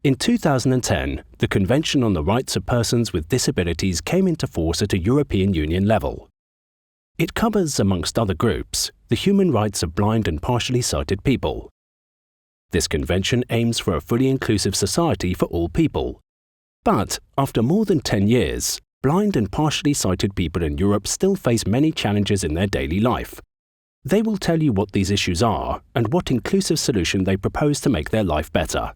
In 2010, the Convention on the Rights of Persons with Disabilities came into force at a European Union level. It covers, amongst other groups, the human rights of blind and partially sighted people. This convention aims for a fully inclusive society for all people. But, after more than 10 years, blind and partially sighted people in Europe still face many challenges in their daily life. They will tell you what these issues are and what inclusive solution they propose to make their life better.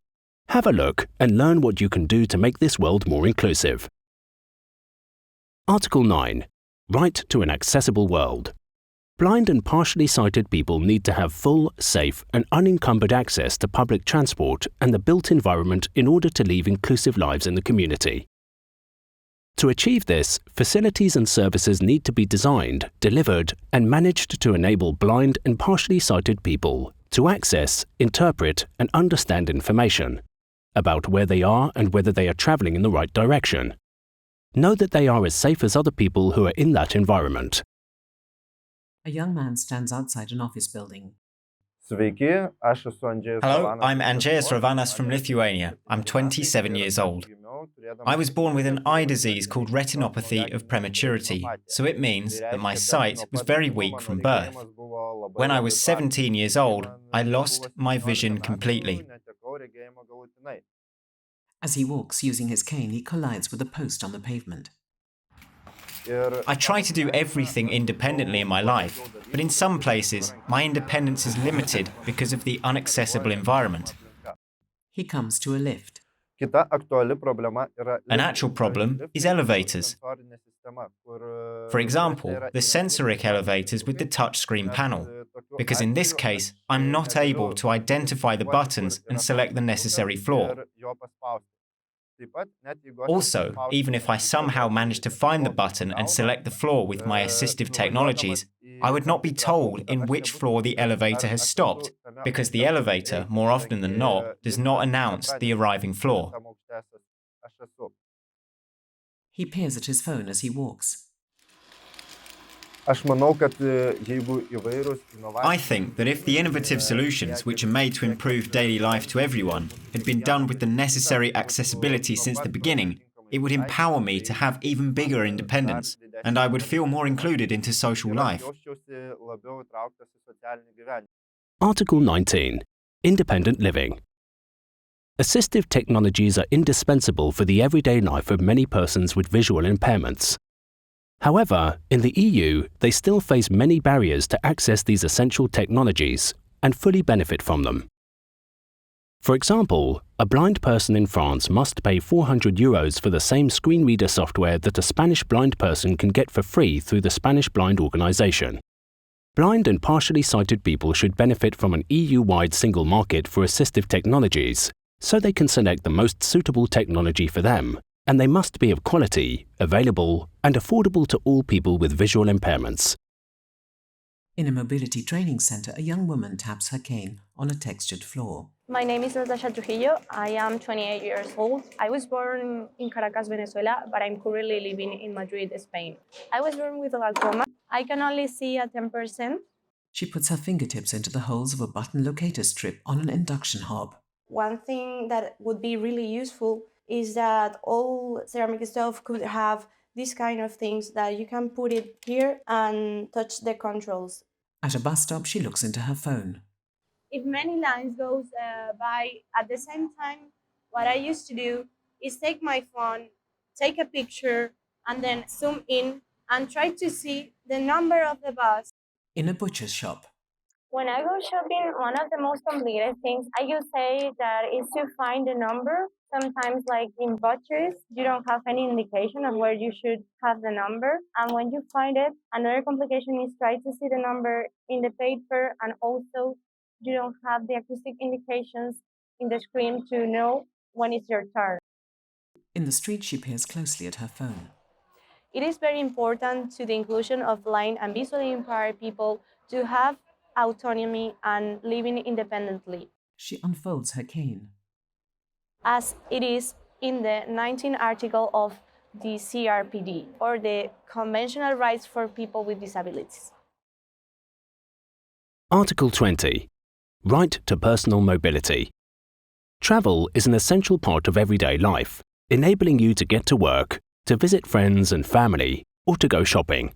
Have a look and learn what you can do to make this world more inclusive. Article 9. Right to an accessible world. Blind and partially sighted people need to have full, safe and unencumbered access to public transport and the built environment in order to live inclusive lives in the community. To achieve this, facilities and services need to be designed, delivered and managed to enable blind and partially sighted people to access, interpret and understand information about where they are and whether they are travelling in the right direction. Know that they are as safe as other people who are in that environment. A young man stands outside an office building. Hello, I'm Andreas Ravanas from Lithuania. I'm 27 years old. I was born with an eye disease called retinopathy of prematurity, so it means that my sight was very weak from birth. When I was 17 years old, I lost my vision completely. As he walks using his cane, he collides with a post on the pavement. I try to do everything independently in my life, but in some places, my independence is limited because of the inaccessible environment. He comes to a lift. An actual problem is elevators. For example, the sensoric elevators with the touchscreen panel, because in this case, I'm not able to identify the buttons and select the necessary floor. Also, even if I somehow manage to find the button and select the floor with my assistive technologies, I would not be told in which floor the elevator has stopped, because the elevator, more often than not, does not announce the arriving floor. He peers at his phone as he walks. I think that if the innovative solutions which are made to improve daily life to everyone had been done with the necessary accessibility since the beginning, it would empower me to have even bigger independence, and I would feel more included into social life. Article 19. Independent living. Assistive technologies are indispensable for the everyday life of many persons with visual impairments. However, in the EU, they still face many barriers to access these essential technologies and fully benefit from them. For example, a blind person in France must pay €400 for the same screen reader software that a Spanish blind person can get for free through the Spanish Blind Organization. Blind and partially sighted people should benefit from an EU-wide single market for assistive technologies, so they can select the most suitable technology for them, and they must be of quality, available, and affordable to all people with visual impairments. In a mobility training center, a young woman taps her cane on a textured floor. My name is Natasha Trujillo. I am 28 years old. I was born in Caracas, Venezuela, but I'm currently living in Madrid, Spain. I was born with glaucoma. I can only see at 10%. She puts her fingertips into the holes of a button locator strip on an induction hob. One thing that would be really useful is that all ceramic stuff could have these kind of things that you can put it here and touch the controls. At a bus stop, she looks into her phone. If many lines goes by at the same time, what I used to do is take my phone, take a picture, and then zoom in and try to see the number of the bus. In a butcher's shop. When I go shopping, one of the most complicated things I could say that is to find the number. Sometimes, like in butchers, you don't have any indication of where you should have the number. And when you find it, another complication is try to see the number in the paper, and also you don't have the acoustic indications in the screen to know when it's your turn. In the street, she peers closely at her phone. It is very important to the inclusion of blind and visually impaired people to have autonomy and living independently. She unfolds her cane. As it is in the 19th article of the CRPD, or the Conventional Rights for People with Disabilities. Article 20. Right to personal mobility. Travel is an essential part of everyday life, enabling you to get to work, to visit friends and family, or to go shopping.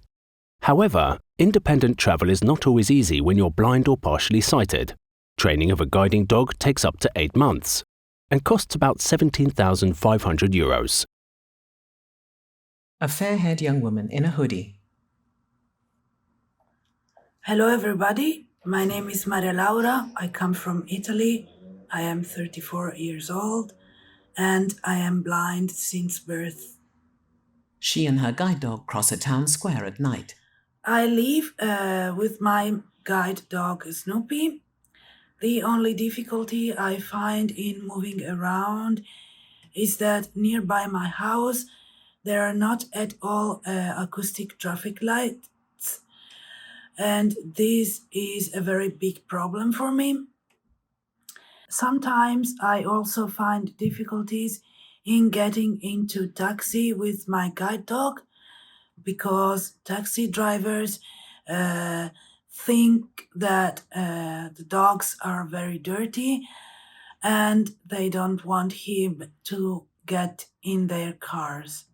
However, independent travel is not always easy when you're blind or partially sighted. Training of a guiding dog takes up to 8 months and costs about €17,500. A fair-haired young woman in a hoodie. Hello everybody, my name is Maria Laura, I come from Italy, I am 34 years old and I am blind since birth. She and her guide dog cross a town square at night. I live with my guide dog Snoopy. The only difficulty I find in moving around is that nearby my house there are not at all acoustic traffic lights, and this is a very big problem for me. Sometimes I also find difficulties in getting into taxi with my guide dog because taxi drivers think that the dogs are very dirty and they don't want him to get in their cars.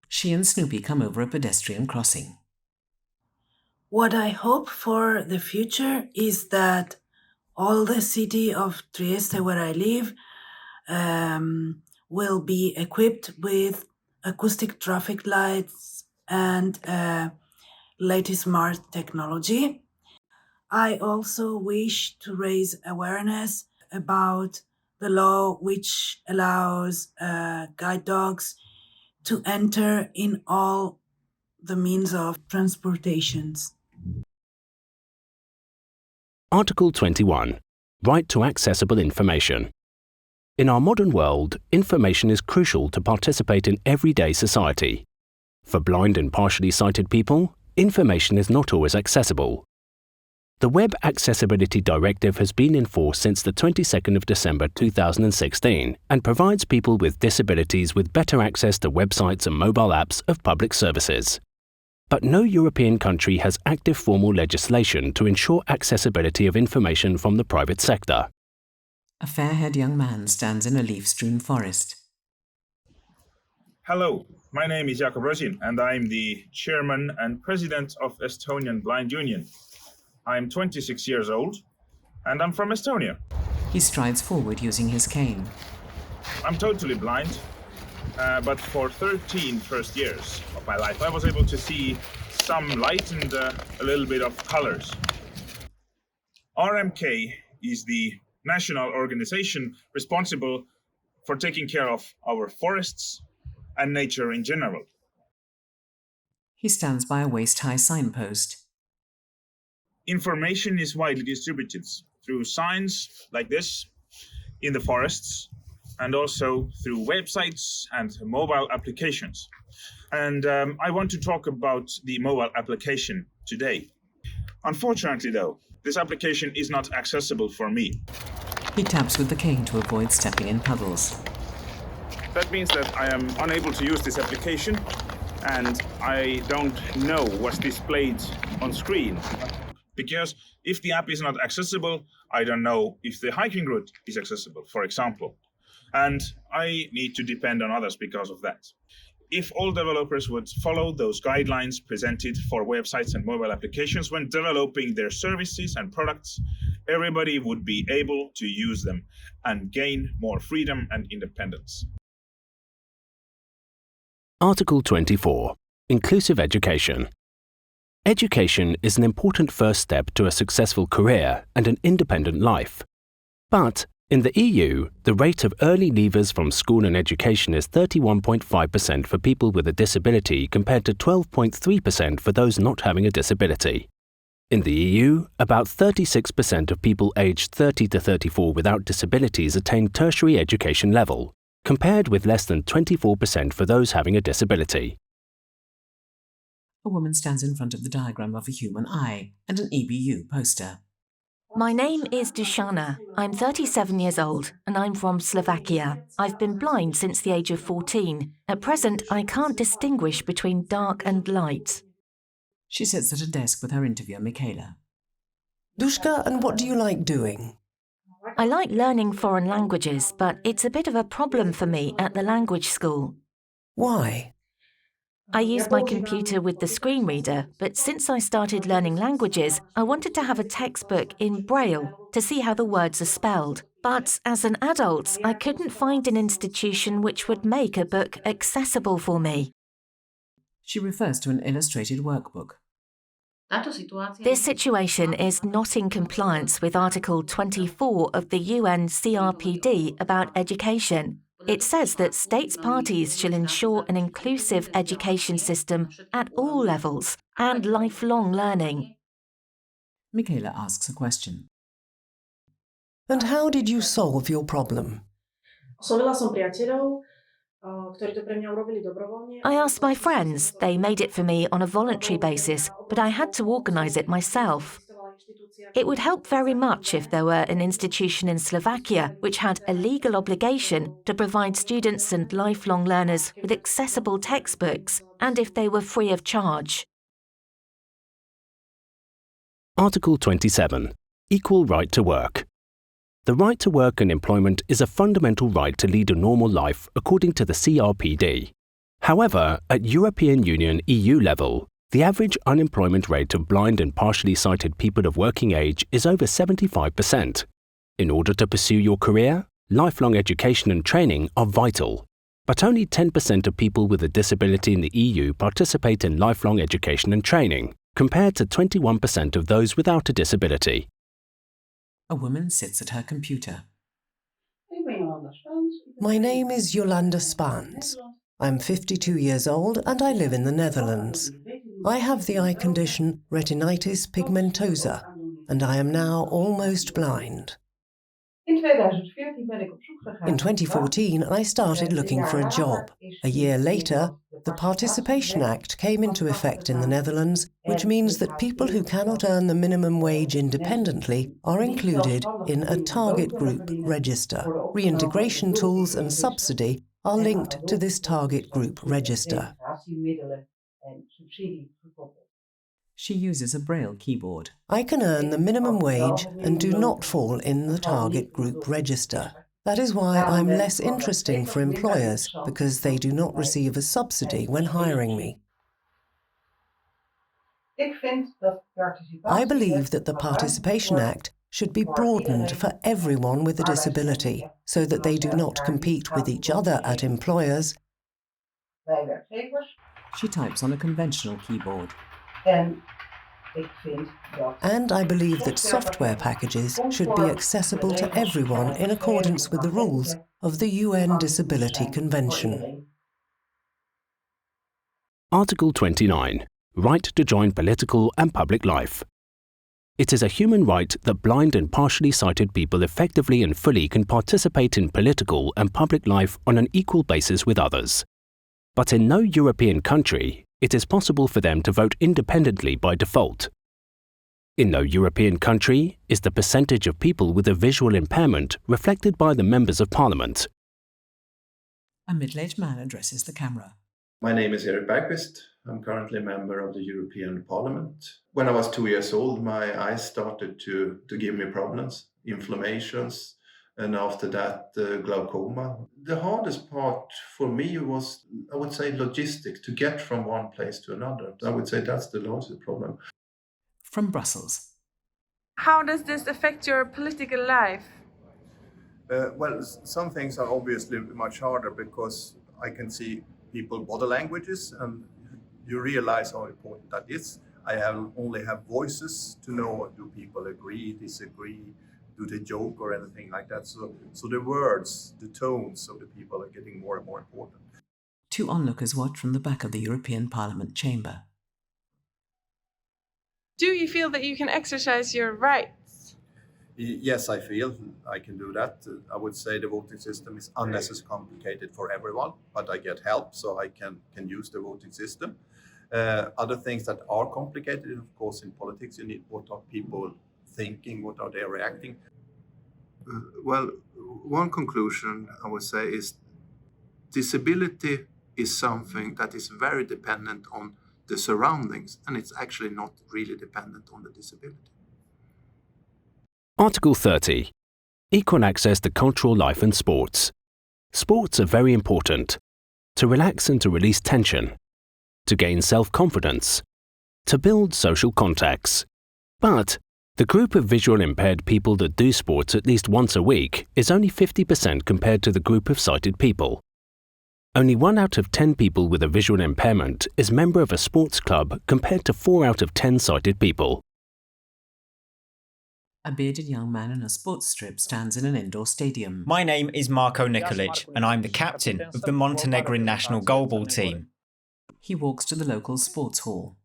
She and Snoopy come over a pedestrian crossing. What I hope for the future is that all the city of Trieste, where I live, will be equipped with acoustic traffic lights and latest smart technology. I also wish to raise awareness about the law which allows guide dogs to enter in all the means of transportations. Article 21. Right to accessible information. In our modern world, information is crucial to participate in everyday society. For blind and partially sighted people, information is not always accessible. The Web Accessibility Directive has been in force since the 22nd of December 2016 and provides people with disabilities with better access to websites and mobile apps of public services. But no European country has active formal legislation to ensure accessibility of information from the private sector. A fair-haired young man stands in a leaf-strewn forest. Hello, my name is Jakob Rosin and I'm the chairman and president of Estonian Blind Union. I'm 26 years old and I'm from Estonia. He strides forward using his cane. I'm totally blind, but for 13 first years of my life I was able to see some light and a little bit of colors. RMK is the national organization responsible for taking care of our forests and nature in general. He stands by a waist-high signpost. Information is widely distributed through signs like this in the forests and also through websites and mobile applications. And I want to talk about the mobile application today. Unfortunately though, this application is not accessible for me. He taps with the cane to avoid stepping in puddles. That means that I am unable to use this application and I don't know what's displayed on screen. Because if the app is not accessible, I don't know if the hiking route is accessible, for example. And I need to depend on others because of that. If all developers would follow those guidelines presented for websites and mobile applications when developing their services and products, everybody would be able to use them and gain more freedom and independence. Article 24. Inclusive education. Education is an important first step to a successful career and an independent life. But in the EU, the rate of early leavers from school and education is 31.5% for people with a disability compared to 12.3% for those not having a disability. In the EU, about 36% of people aged 30 to 34 without disabilities attain tertiary education level, compared with less than 24% for those having a disability. A woman stands in front of the diagram of a human eye and an EBU poster. My name is Dushana. I'm 37 years old and I'm from Slovakia. I've been blind since the age of 14. At present, I can't distinguish between dark and light. She sits at a desk with her interviewer, Michaela. Dushka, and what do you like doing? I like learning foreign languages, but it's a bit of a problem for me at the language school. Why? I use my computer with the screen reader, but since I started learning languages, I wanted to have a textbook in Braille to see how the words are spelled. But as an adult, I couldn't find an institution which would make a book accessible for me. She refers to an illustrated workbook. This situation is not in compliance with Article 24 of the UNCRPD about education. It says that states parties shall ensure an inclusive education system at all levels and lifelong learning. Michaela asks a question. And how did you solve your problem? I asked my friends. They made it for me on a voluntary basis, but I had to organise it myself. It would help very much if there were an institution in Slovakia which had a legal obligation to provide students and lifelong learners with accessible textbooks, and if they were free of charge. Article 27. Equal right to work. The right to work and employment is a fundamental right to lead a normal life according to the CRPD. However, at European Union (EU) level, the average unemployment rate of blind and partially sighted people of working age is over 75%. In order to pursue your career, lifelong education and training are vital. But only 10% of people with a disability in the EU participate in lifelong education and training, compared to 21% of those without a disability. A woman sits at her computer. My name is Jolanda Spaans. I'm 52 years old and I live in the Netherlands. I have the eye condition retinitis pigmentosa and I am now almost blind. In 2014, I started looking for a job. A year later, the Participation Act came into effect in the Netherlands, which means that people who cannot earn the minimum wage independently are included in a target group register. Reintegration tools and subsidy are linked to this target group register. She uses a Braille keyboard. I can earn the minimum wage and do not fall in the target group register. That is why I'm less interesting for employers, because they do not receive a subsidy when hiring me. I believe that the Participation Act should be broadened for everyone with a disability, so that they do not compete with each other at employers. She types on a conventional keyboard. And I believe that software packages should be accessible to everyone in accordance with the rules of the UN Disability Convention. Article 29. Right to join political and public life. It is a human right that blind and partially sighted people effectively and fully can participate in political and public life on an equal basis with others. But in no European country, it is possible for them to vote independently by default. In no European country is the percentage of people with a visual impairment reflected by the members of parliament. A middle-aged man addresses the camera. My name is Erik Bergqvist. I'm currently a member of the European Parliament. When I was 2 years old, my eyes started to give me problems, inflammations, and after that, glaucoma. The hardest part for me was, I would say, logistics, to get from one place to another. I would say that's the largest problem. From Brussels. How does this affect your political life? Well, some things are obviously much harder because I can see people's body languages and you realize how important that is. I only have voices to know, do people agree, disagree, do they joke or anything like that. So the words, the tones of the people are getting more and more important. Two onlookers watch from the back of the European Parliament chamber. Do you feel that you can exercise your rights? Yes, I feel I can do that. I would say the voting system is unnecessarily complicated for everyone, but I get help so I can use the voting system. Other things that are complicated, of course, in politics, you need what are people thinking, what are they reacting. Well, one conclusion I would say is disability is something that is very dependent on the surroundings, and it's actually not really dependent on the disability. Article 30. Equal access to cultural life and sports. Sports are very important. To relax and to release tension. To gain self-confidence. To build social contacts. But the group of visual impaired people that do sports at least once a week is only 50% compared to the group of sighted people. Only 1 out of 10 people with a visual impairment is member of a sports club compared to 4 out of 10 sighted people. A bearded young man in a sports strip stands in an indoor stadium. My name is Marko Nikolic, and I'm the captain of the Montenegrin national goalball team. He walks to the local sports hall.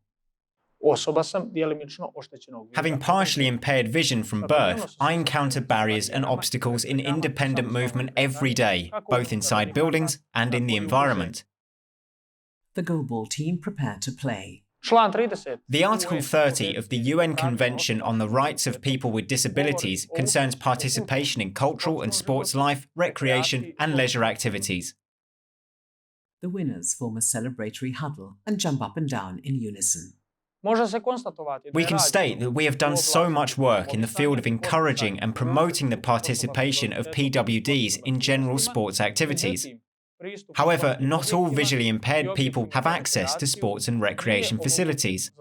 Having partially impaired vision from birth, I encounter barriers and obstacles in independent movement every day, both inside buildings and in the environment. The goalball team prepare to play. The Article 30 of the UN Convention on the Rights of People with Disabilities concerns participation in cultural and sports life, recreation and leisure activities. The winners form a celebratory huddle and jump up and down in unison. We can state that we have done so much work in the field of encouraging and promoting the participation of PWDs in general sports activities. However, not all visually impaired people have access to sports and recreation facilities.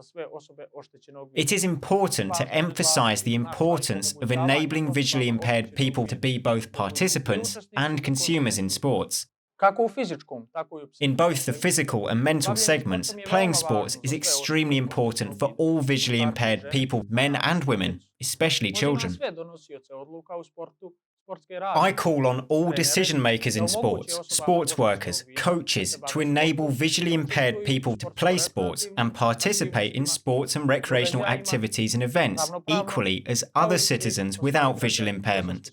It is important to emphasise the importance of enabling visually impaired people to be both participants and consumers in sports. In both the physical and mental segments, playing sports is extremely important for all visually impaired people, men and women, especially children. I call on all decision makers in sports, sports workers, coaches, to enable visually impaired people to play sports and participate in sports and recreational activities and events, equally as other citizens without visual impairment.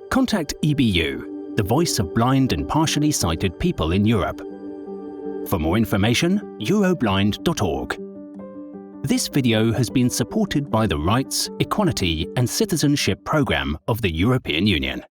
Contact EBU, the voice of blind and partially sighted people in Europe. For more information, euroblind.org. This video has been supported by the Rights, Equality and Citizenship Programme of the European Union.